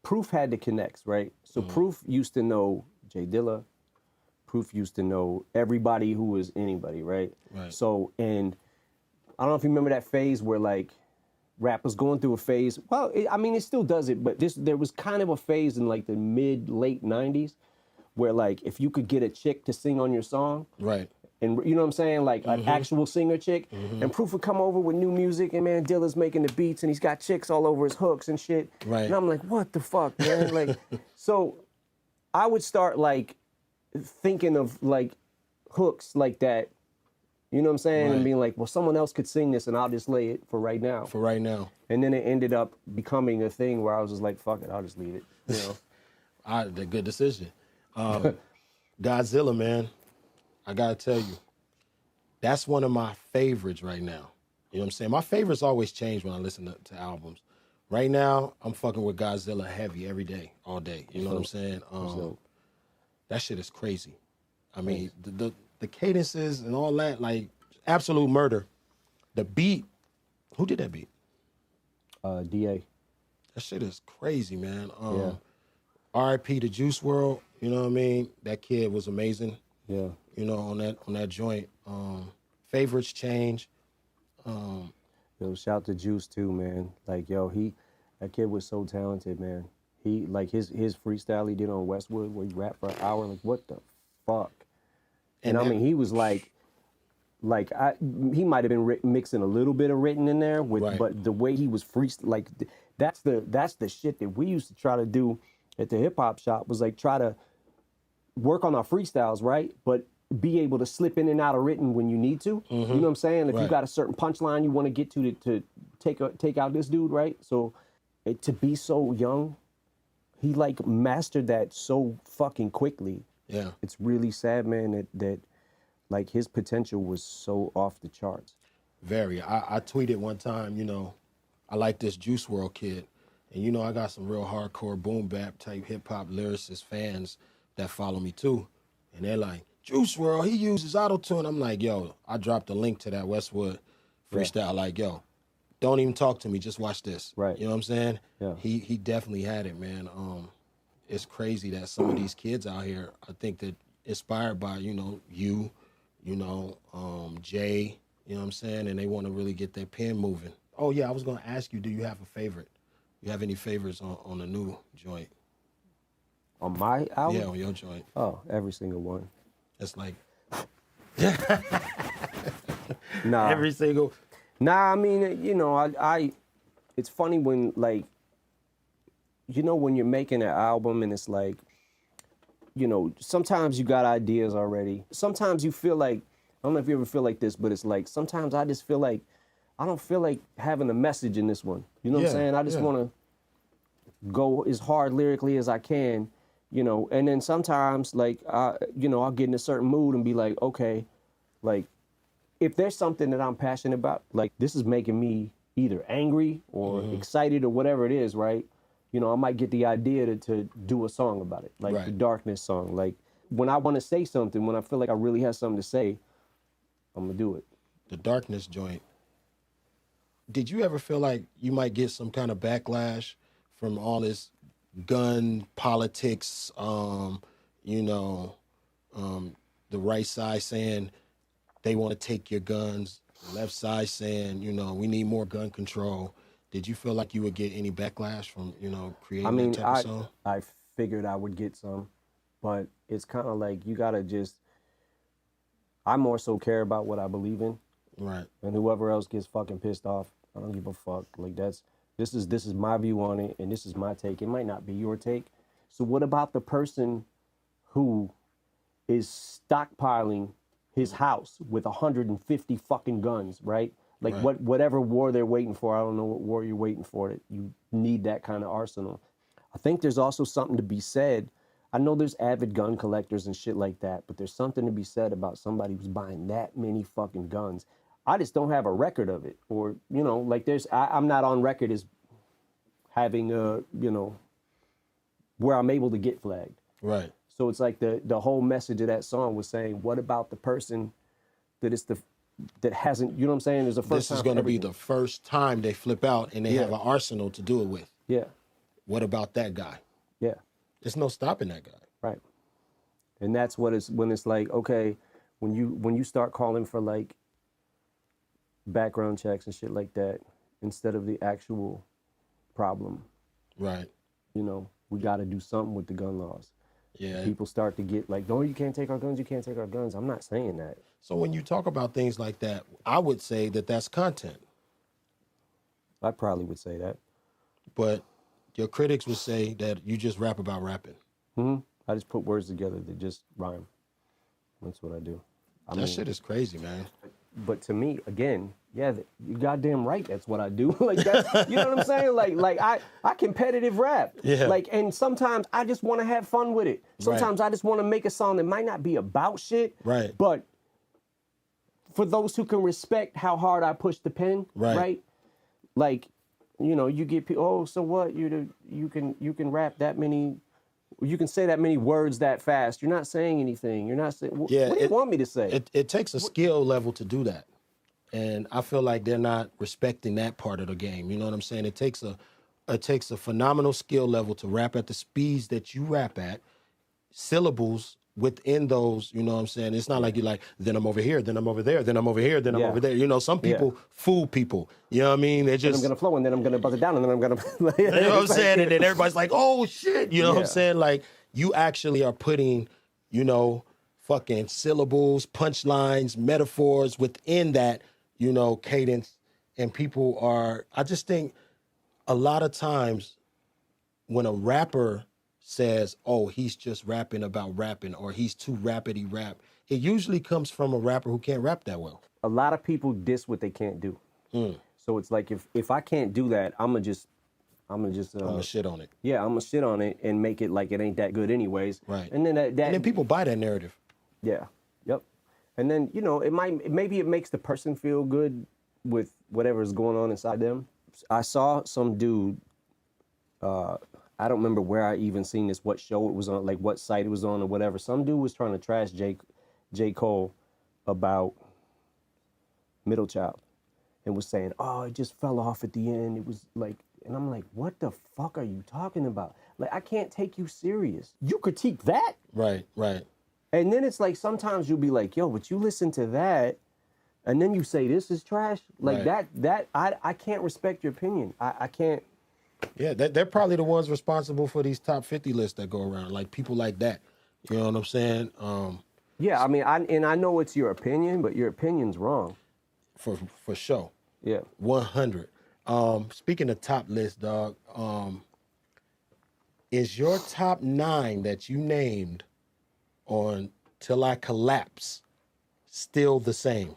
Proof had the connects, right? So Proof used to know Jay Dilla. Proof used to know everybody who was anybody, right? Right. So, and I don't know if you remember that phase where, like, rap was going through a phase. Well, it still does it, but there was kind of a phase in, like, the late 90s where, like, if you could get a chick to sing on your song. Right. And you know what I'm saying? Like, an actual singer chick. And Proof would come over with new music, and, man, Dilla's making the beats, and he's got chicks all over his hooks and shit. Right. And I'm like, what the fuck, man? Like, so I would start, like, thinking of, like, hooks like that. You know what I'm saying? Right. And being like, well, someone else could sing this, and I'll just lay it for right now. For right now. And then it ended up becoming a thing where I was just like, fuck it, I'll just leave it. You know? The good decision. Godzilla, man, I gotta tell you, that's one of my favorites right now. You know what I'm saying? My favorites always change when I listen to albums. Right now, I'm fucking with Godzilla heavy every day, all day. You know what I'm saying? That shit is crazy. I mean, the cadences and all that, like, absolute murder. The beat, who did that beat? DA. That shit is crazy, man. Yeah. R.I.P. to Juice WRLD, you know what I mean? That kid was amazing. Yeah. You know, on that joint. Favorites change. Yo, shout to Juice too, man. Like, yo, that kid was so talented, man. He, like, his freestyle he did on Westwood where he rapped for an hour, like, what the fuck? And I mean, he was like he might have been mixing a little bit of written in there with, but the way he was like, that's the shit that we used to try to do at the hip hop shop, was like try to work on our freestyles, right? But be able to slip in and out of written when you need to. You know what I'm saying? If you got a certain punchline you want to get to take out this dude, right? So to be so young, he like mastered that so fucking quickly. Yeah. It's really sad, man, that like his potential was so off the charts. Very. I tweeted one time, you know, I like this Juice WRLD kid. And, you know, I got some real hardcore boom bap type hip hop lyricist fans that follow me too. And they're like, Juice WRLD, he uses auto-tune. I'm like, yo, I dropped a link to that Westwood freestyle. Like, yo, don't even talk to me. Just watch this. Right. You know what I'm saying? Yeah. He definitely had it, man. It's crazy that some of these kids out here, I think that inspired by, you know, Jay, you know what I'm saying? And they want to really get their pen moving. Oh, yeah, I was going to ask you, do you have a favorite? You have any favorites on the new joint? On my album? Yeah, on your joint. Oh, every single one. It's like... Nah. Every single... Nah, I mean, you know, I it's funny when, like, you know, when you're making an album and it's like, you know, sometimes you got ideas already. Sometimes you feel like, I don't know if you ever feel like this, but it's like, sometimes I just feel like, I don't feel like having a message in this one. You know what I'm saying? I just want to go as hard lyrically as I can, you know, and then sometimes, like, you know, I'll get in a certain mood and be like, okay, like, if there's something that I'm passionate about, like, this is making me either angry or excited or whatever it is, right? You know, I might get the idea to do a song about it, like the Darkness song. Like, when I want to say something, when I feel like I really have something to say, I'm going to do it. The Darkness joint. Did you ever feel like you might get some kind of backlash from all this gun politics, you know, the right side saying they want to take your guns, the left side saying, you know, we need more gun control. Did you feel like you would get any backlash from, you know, creating that type of song? I figured I would get some, but it's kind of like you got to just, I more so care about what I believe in. Right. And whoever else gets fucking pissed off, I don't give a fuck. Like, this is my view on it, and this is my take. It might not be your take. So what about the person who is stockpiling his house with 150 fucking guns, right? Like, whatever war they're waiting for, I don't know what war you're waiting for, that you need that kind of arsenal. I think there's also something to be said. I know there's avid gun collectors and shit like that, but there's something to be said about somebody who's buying that many fucking guns. I just don't have a record of it. Or, you know, like, I'm not on record as having a, you know, where I'm able to get flagged. Right. So it's like the whole message of that song was saying, what about the person that hasn't, you know what I'm saying? There's a first time. This is going to be the first time they flip out and they have an arsenal to do it with. Yeah. What about that guy? Yeah. There's no stopping that guy. Right. And that's what it's, when it's like, okay, when you start calling for, like, background checks and shit like that instead of the actual problem. Right. You know, we got to do something with the gun laws. Yeah. People start to get like, no, you can't take our guns, you can't take our guns. I'm not saying that. So when you talk about things like that, I would say that that's content. I probably would say that. But your critics would say that you just rap about rapping. Mm-hmm. I just put words together that just rhyme. That's what I do. That shit is crazy, man. But to me, again, yeah, you're goddamn right. That's what I do. Like, that's, you know what I'm saying? Like I competitive rap. Yeah. Like, and sometimes I just want to have fun with it. Sometimes I just want to make a song that might not be about shit. Right. But for those who can respect how hard I push the pen, right? Like, you know, you get people, oh, so what? You can rap that many, you can say that many words that fast. You're not saying anything. You're not saying, what do you want me to say? It takes a skill level to do that. And I feel like they're not respecting that part of the game. You know what I'm saying? It takes a phenomenal skill level to rap at the speeds that you rap at, syllables within those, you know what I'm saying? It's not like you're like, then I'm over here, then I'm over there, then I'm over here, then I'm over there. You know, some people fool people. You know what I mean? They just, I'm going to flow, and then I'm going to buzz it down, and then I'm going to... you know what I'm saying? And then everybody's like, oh, shit. You know what I'm saying? Like, you actually are putting, you know, fucking syllables, punchlines, metaphors within that, you know, cadence. And people are, I just think a lot of times when a rapper says, oh, he's just rapping about rapping, or he's too rapidy rap, it usually comes from a rapper who can't rap that well. A lot of people diss what they can't do. So it's like, if I can't do that, I'm gonna shit on it. Yeah, I'm gonna shit on it and make it like it ain't that good anyways. Right. And then and then people buy that narrative. Yeah. Yep. And then, you know, maybe it makes the person feel good with whatever's going on inside them. I saw some dude, I don't remember where I even seen this, what show it was on, like what site it was on or whatever. Some dude was trying to trash J. Cole about Middle Child and was saying, oh, it just fell off at the end. It was like, and I'm like, what the fuck are you talking about? Like, I can't take you serious. You critique that? Right. And then it's like, sometimes you'll be like, yo, but you listen to that, and then you say this is trash? Like, I can't respect your opinion. I can't. Yeah, they're probably the ones responsible for these top 50 lists that go around, like people like that. You know what I'm saying? Yeah, I mean, I know it's your opinion, but your opinion's wrong. For sure. Yeah. 100. Speaking of top list, dog, is your top 9 that you named on Till I Collapse still the same?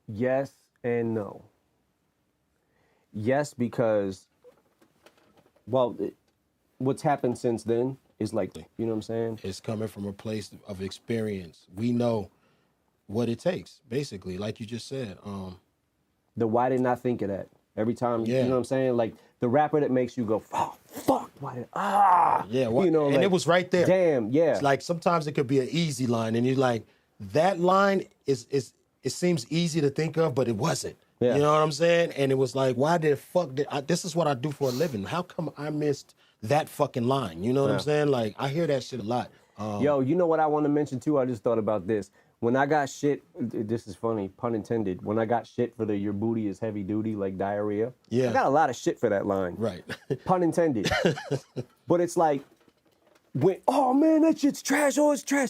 Yes and no. Yes, because, well, what's happened since then is like, you know what I'm saying? It's coming from a place of experience. We know what it takes, basically, like you just said. Why didn't I think of that? Every time, Yeah. you know what I'm saying? Like the rapper that makes you go, fuck, why did, Yeah, you know, and like, it was right there. Damn, yeah. It's like sometimes it could be an easy line, and you're like, that line is it seems easy to think of, but it wasn't. Yeah. You know what I'm saying? And it was like, why the fuck did I, this is what I do for a living. How come I missed that fucking line? You know what I'm saying? Like, I hear that shit a lot. Yo, you know what I want to mention too? I just thought about this. When I got shit, this is funny, pun intended. When I got shit for the "your booty is heavy duty" like diarrhea, Yeah. I got a lot of shit for that line. Right. Pun intended. But it's like, when, oh man, that shit's trash. Oh, it's trash.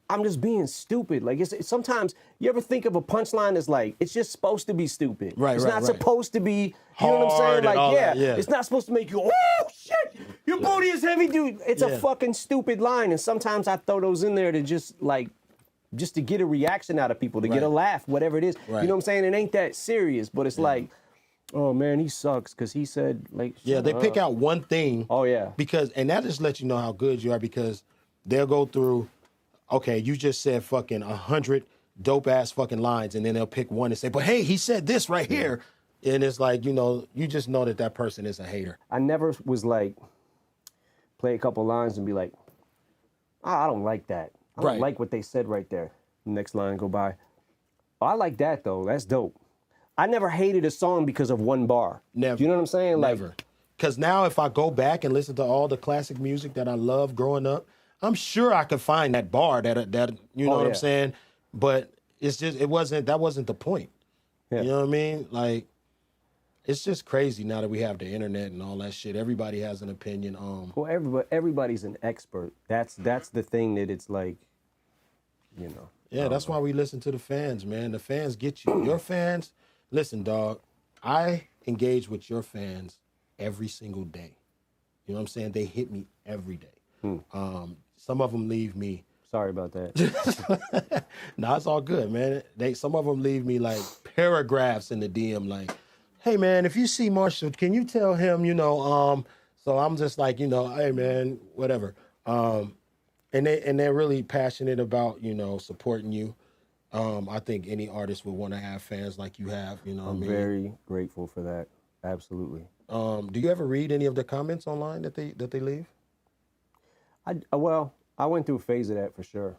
I'm just being stupid. Like it's sometimes you ever think of a punchline as like it's just supposed to be stupid. Right, It's right, not right. supposed to be. You know what I'm Hard saying? and Like all yeah, that, yeah. it's not supposed to make you. Oh shit, your booty is heavy, dude. It's Yeah. a fucking stupid line, and sometimes I throw those in there to just to get a reaction out of people, to get a Right. laugh, whatever it is. Right. You know what I'm saying? It ain't that serious, but it's like, oh man, he sucks because he said like. Yeah, shut they pick up. out one thing. Oh yeah. Because, and that just lets you know how good you are, because they'll go through, okay, you just said fucking 100 dope ass fucking lines, and then they'll pick one and say, but hey, he said this right here. And it's like, you know, you just know that that person is a hater. I never was like, play a couple lines and be like, I don't like that. I don't Right. like what they said right there. Next line go by. Oh, I like that though. That's dope. I never hated a song because of one bar. Never. You know what I'm saying? Never. Like, Because now if I go back and listen to all the classic music that I loved growing up, I'm sure I could find that bar that you know what I'm yeah. saying? But it's just, that wasn't the point. Yeah. You know what I mean? Like, it's just crazy now that we have the internet and all that shit. Everybody has an opinion. well, everybody's an expert. That's the thing that it's like, you know. Yeah, that's why we listen to the fans, man. The fans get you. Your fans, listen, dog, I engage with your fans every single day. You know what I'm saying? They hit me every day. Some of them leave me. Sorry about that. Nah, it's all good, man. Some of them leave me like paragraphs in the DM, like, hey, man, if you see Marshall, can you tell him, you know, so I'm just like, you know, hey, man, whatever. And they're really passionate about, you know, supporting you. I think any artist would want to have fans like you have, you know what I I'm mean? very grateful for that. Absolutely. Do you ever read any of the comments online that they leave? I went through a phase of that for sure.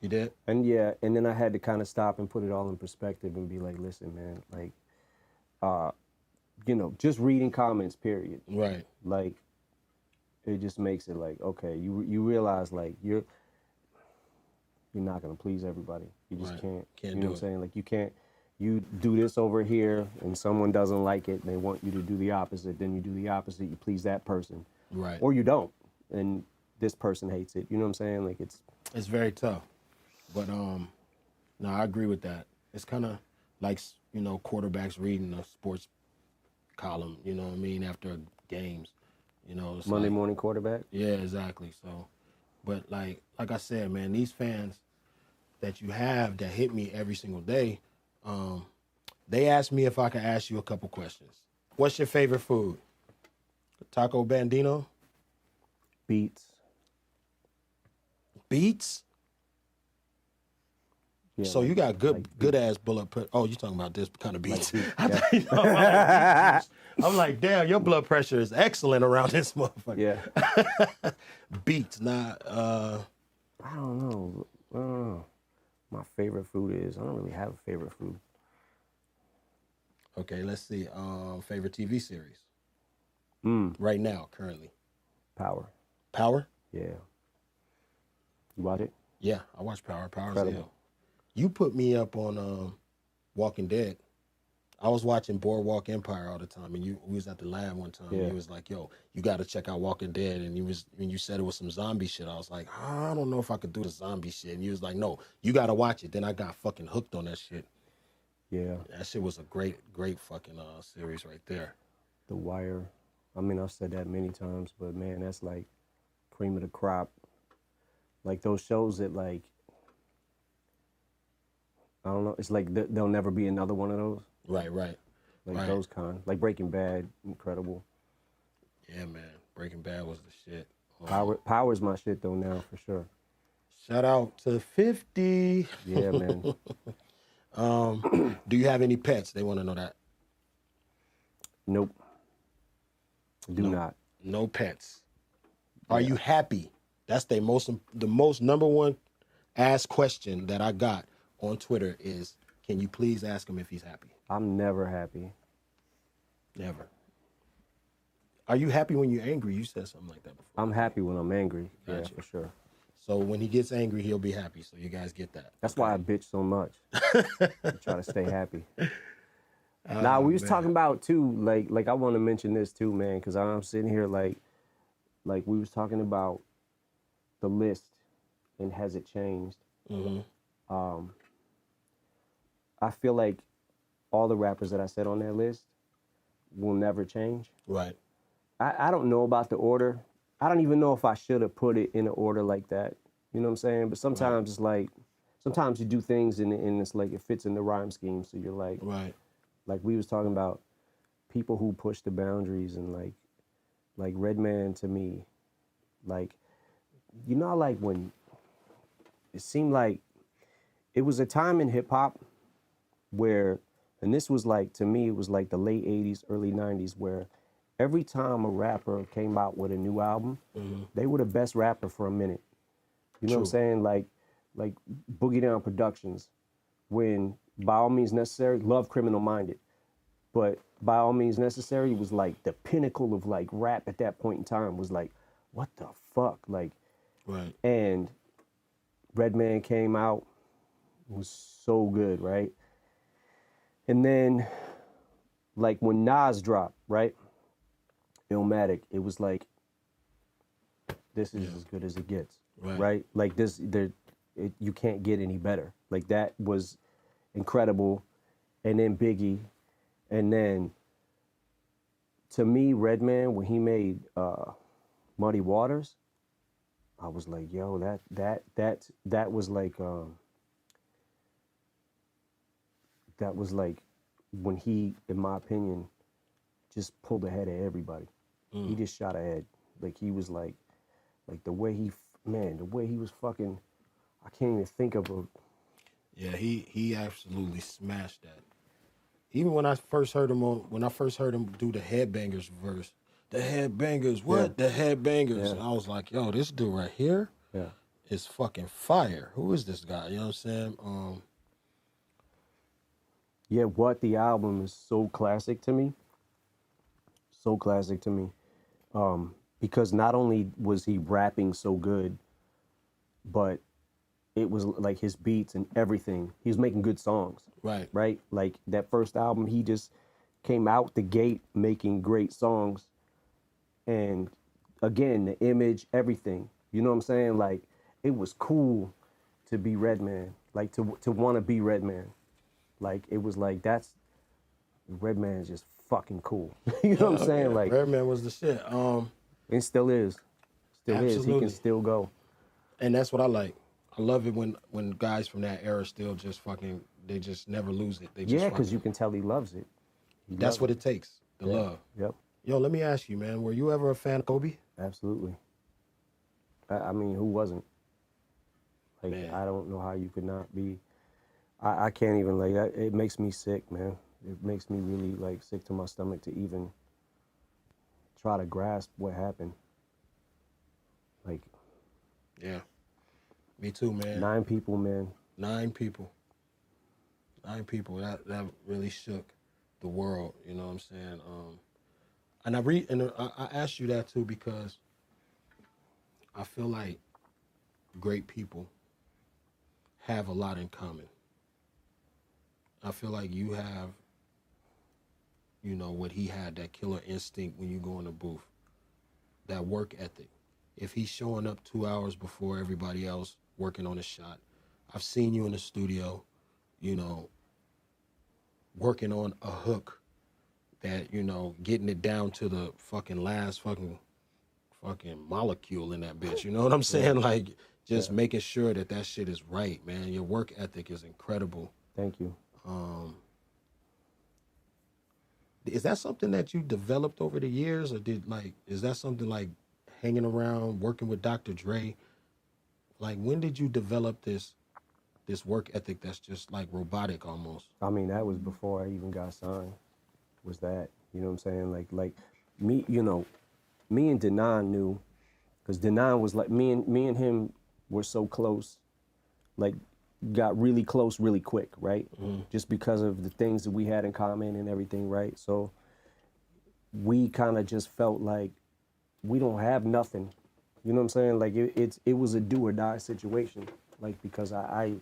You did? And yeah, and then I had to kind of stop and put it all in perspective and be like, listen, man, like, you know, just reading comments, period. Right. Like, it just makes it like, okay, you realize like you're not gonna please everybody. You just Right. can't. Can't you know do what I'm it. saying? Like you can't. You do this over here, and someone doesn't like it. And they want you to do the opposite. Then you do the opposite. You please that person, Right. or you don't, and this person hates it. You know what I'm saying? Like it's very tough. But no, I agree with that. It's kind of like, you know, quarterbacks reading a sports column, you know what I mean, after games. You know, it's Monday like, morning quarterback. yeah, exactly. So, but like I said, man, these fans that you have that hit me every single day, they asked me if I could ask you a couple questions. What's your favorite food? Taco Bandino? Beats. Beets? Yeah, So like- you got good like good ass blood pressure. Oh, you talking about this kind of beats? beats, yeah. I'm like, damn, your blood pressure is excellent around this motherfucker. Yeah. Beats, not I don't know. My favorite food is, I don't really have a favorite food. okay, let's see. Favorite TV series Mm, right now, currently. Power. Power? Yeah. You watch it? Yeah, I watch Power. Power's Incredible. hell. You put me up on Walking Dead. I was watching Boardwalk Empire all the time, and we was at the lab one time. Yeah. And he was like, "Yo, you got to check out Walking Dead." And when you said it was some zombie shit, I was like, I don't know if I could do the zombie shit. And he was like, "No, you got to watch it." Then I got fucking hooked on that shit. Yeah. That shit was a great fucking series right there. The Wire. I mean, I've said that many times, but man, that's like cream of the crop. Like those shows that like, I don't know, it's like there'll never be another one of those. Right. Like right. those kind. Like Breaking Bad, incredible. Yeah, man. Breaking Bad was the shit. Power's my shit though now, for sure. Shout out to 50. Yeah, man. Do you have any pets? They want to know that. Nope. Do not. No pets. Are you happy? That's the most number one asked question that I got on Twitter is, can you please ask him if he's happy? I'm never happy. Never. Are you happy when you're angry? You said something like that before. I'm happy when I'm angry. Gotcha. Yeah, for sure. So when he gets angry, he'll be happy. So you guys get that. That's why I bitch so much. I try to stay happy. Now we was talking about too, like I want to mention this too, man, because I'm sitting here like we was talking about the list and has it changed. Mm-hmm. I feel like all the rappers that I said on that list will never change. Right. I don't know about the order. I don't even know if I should have put it in an order like that. You know what I'm saying? But sometimes it's like, sometimes you do things and it's like it fits in the rhyme scheme. So you're like, right. Like we was talking about people who push the boundaries and like Redman to me, like, you know, like when it seemed like it was a time in hip hop where, and this was like, to me, it was like the late 80s, early 90s, where every time a rapper came out with a new album, they were the best rapper for a minute. You know what I'm saying? Like Boogie Down Productions, when By All Means Necessary, love Criminal Minded, but By All Means Necessary was like the pinnacle of like rap at that point in time, was like, what the fuck? Like, right. And Redman came out, was so good, right? And then like when Nas dropped, right? Illmatic, it was like, this is as good as it gets, right? Like this, you can't get any better. Like that was incredible. And then Biggie, and then to me, Redman, when he made Muddy Waters, I was like, yo, that was like that was like when he, in my opinion, just pulled ahead of everybody. He just shot ahead. Like he was like the way he was fucking, I can't even think of a. Yeah, he absolutely smashed that. Even when I first heard him do the Headbangers verse, the Headbangers, what? Yeah. The Headbangers. Yeah. And I was like, yo, this dude right here is fucking fire. Who is this guy? You know what I'm saying? Yeah, What, the album is so classic to me. So classic to me. Because not only was he rapping so good, but it was like his beats and everything. He was making good songs. Right. Right? Like that first album, he just came out the gate making great songs. And again, the image, everything. You know what I'm saying? Like it was cool to be Redman. Like to want to be Redman. Like it was like, Redman is just fucking cool. You know what I'm saying? Yeah, like Redman was the shit. It still is. Still absolutely. is. He can still go. And that's what I like. I love it when guys from that era still just fucking, they just never lose it. They just because you can tell he loves it. That's what it takes, the love. Yep. Yo, let me ask you, man, were you ever a fan of Kobe? Absolutely. I mean, who wasn't? Like, Man. I don't know how you could not be. I can't even, like, it makes me sick, man. It makes me really, like, sick to my stomach to even try to grasp what happened. Like. Yeah. Me too, man. 9 people, man. 9 people. 9 people. That really shook the world. You know what I'm saying? And I asked you that too because I feel like great people have a lot in common. I feel like you have you know, what he had, that killer instinct when you go in the booth, that work ethic. If he's showing up 2 hours before everybody else working on a shot, I've seen you in the studio, you know, working on a hook that, you know, getting it down to the fucking last fucking molecule in that bitch. You know what I'm saying? Like, just making sure that that shit is right, man. Your work ethic is incredible. Thank you. Is that something that you developed over the years, or is that something like hanging around, working with Dr. Dre? Like, when did you develop this work ethic that's just like robotic almost? I mean, that was before I even got signed. Was that, you know what I'm saying? Like me, you know, me and Denaun knew, because Denaun was like, me and him were so close, like got really close really quick, right? Just because of the things that we had in common and everything, right? So we kind of just felt like we don't have nothing, you know what I'm saying? Like it was a do or die situation, like, because I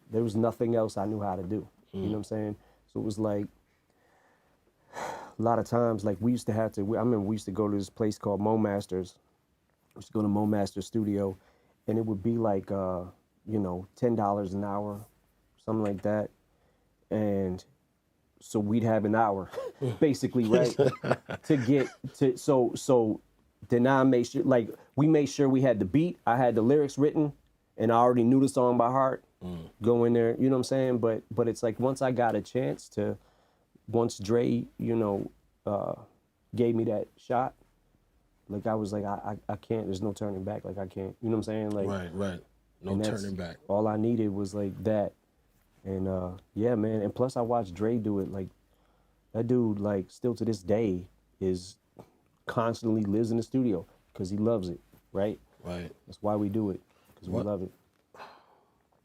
there was nothing else I knew how to do, you know what I'm saying? So it was like, a lot of times, like, we used to have to, I remember we used to go to this place called Mo Masters. We used to go to Mo Masters studio, and it would be like, you know, $10 an hour, something like that. And so we'd have an hour, basically, right? to get to, so Denaun made sure, like, we made sure we had the beat, I had the lyrics written, and I already knew the song by heart. Go in there, you know what I'm saying? But it's like, once I got a chance to, once Dre, you know, gave me that shot, like, I was like, I can't, there's no turning back, like, I can't, you know what I'm saying? Like, Right. No turning back. All I needed was like that. And yeah, man, and plus I watched Dre do it. Like, that dude, like, still to this day is constantly lives in the studio because he loves it, right? Right. That's why we do it, because we love it.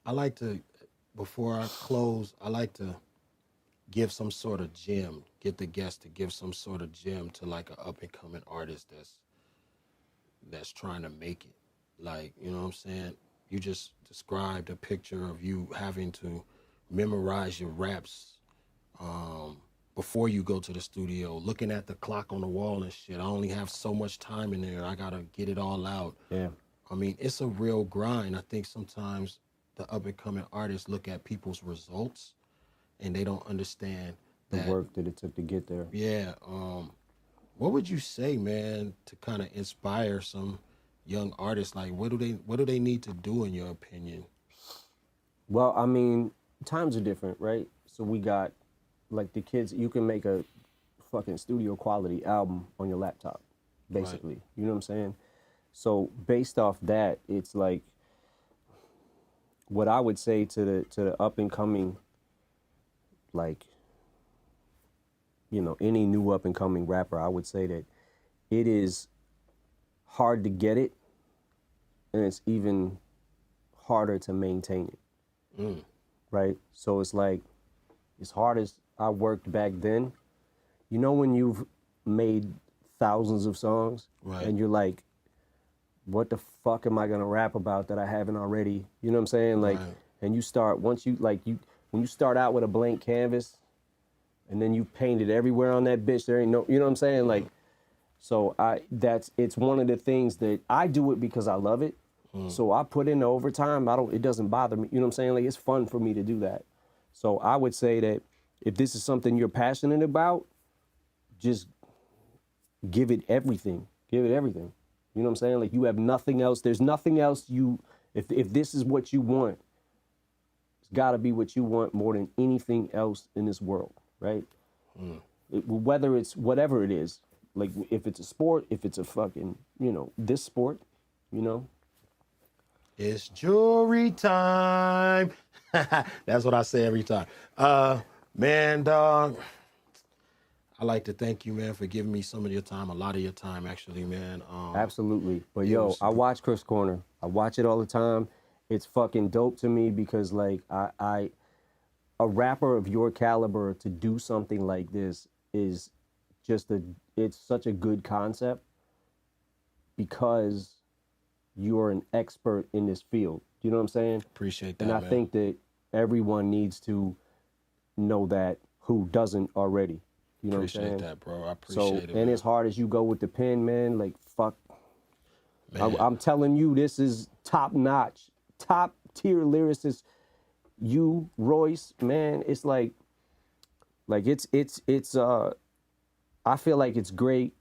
I like to, before I close, I like to give some sort of gem, get the guest to give some sort of gem to like an up and coming artist that's trying to make it. Like, you know what I'm saying? You just described a picture of you having to memorize your raps before you go to the studio, looking at the clock on the wall and shit. I only have so much time in there. I gotta get it all out. Yeah. I mean, it's a real grind. I think sometimes the up and coming artists look at people's results and they don't understand The work that it took to get there. Yeah. What would you say, man, to kind of inspire some young artists? Like, what do they need to do, in your opinion? Well, I mean, times are different, right? So we got, like, the kids, you can make a fucking studio quality album on your laptop, basically. Right. You know what I'm saying? So based off that, it's like, what I would say to the up and coming, like, you know, any new up and coming rapper, I would say that it is hard to get it, and it's even harder to maintain it. Right? So it's like, as hard as I worked back then, you know, when you've made thousands of songs, right, and you're like, what the fuck am I gonna rap about that I haven't already? You know what I'm saying? Like, right. And you start, once you, like, when you start out with a blank canvas, and then you painted everywhere on that bitch, there ain't no, you know what I'm saying? Like, so it's one of the things that I do it because I love it. So I put in the overtime. It doesn't bother me. You know what I'm saying? Like, it's fun for me to do that. So I would say that if this is something you're passionate about, just give it everything. Give it everything. You know what I'm saying? Like, you have nothing else. There's nothing else if this is what you want, it's gotta be what you want more than anything else in this world, right? Whether it's whatever it is, like, if it's a sport, if it's a fucking, you know, this sport, you know? It's jewelry time. That's what I say every time. Man, dog, I like to thank you, man, for giving me some of your time, a lot of your time, actually, man. Absolutely. But yo, I watch Crook's Corner. I watch it all the time. It's fucking dope to me because, like, a rapper of your caliber to do something like this is just it's such a good concept because you're an expert in this field. You know what I'm saying? Appreciate that, and I think that everyone needs to know that who doesn't already. You know what I'm saying? Appreciate that, bro. I appreciate it. And man. as hard as you go with the pen, man, like fuck. Man. I'm telling you, this is top notch, top tier lyricist. You, Royce, man, it's like it's I feel like it's great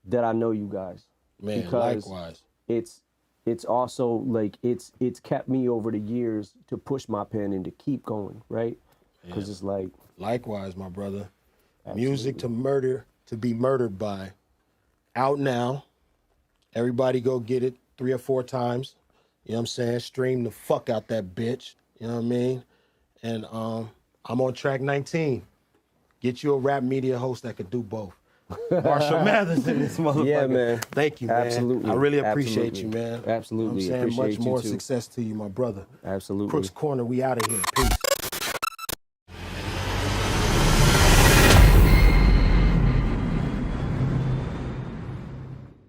that I know you guys. Man, because likewise. It's also like it's kept me over the years to push my pen and to keep going, right? Because it's like Likewise, my brother. Absolutely. Music to be murdered by. Out now. Everybody go get it 3 or 4 times. You know what I'm saying? Stream the fuck out that bitch. You know what I mean? And I'm on track 19. Get you a rap media host that could do both. Marshall Mathers in this motherfucker. Yeah, man. Thank you, man. Absolutely. I really appreciate Absolutely. you, man. Absolutely. You know what I'm saying? Appreciate Much more you too. success to you, my brother. Absolutely. Crook's Corner, we out of here. Peace.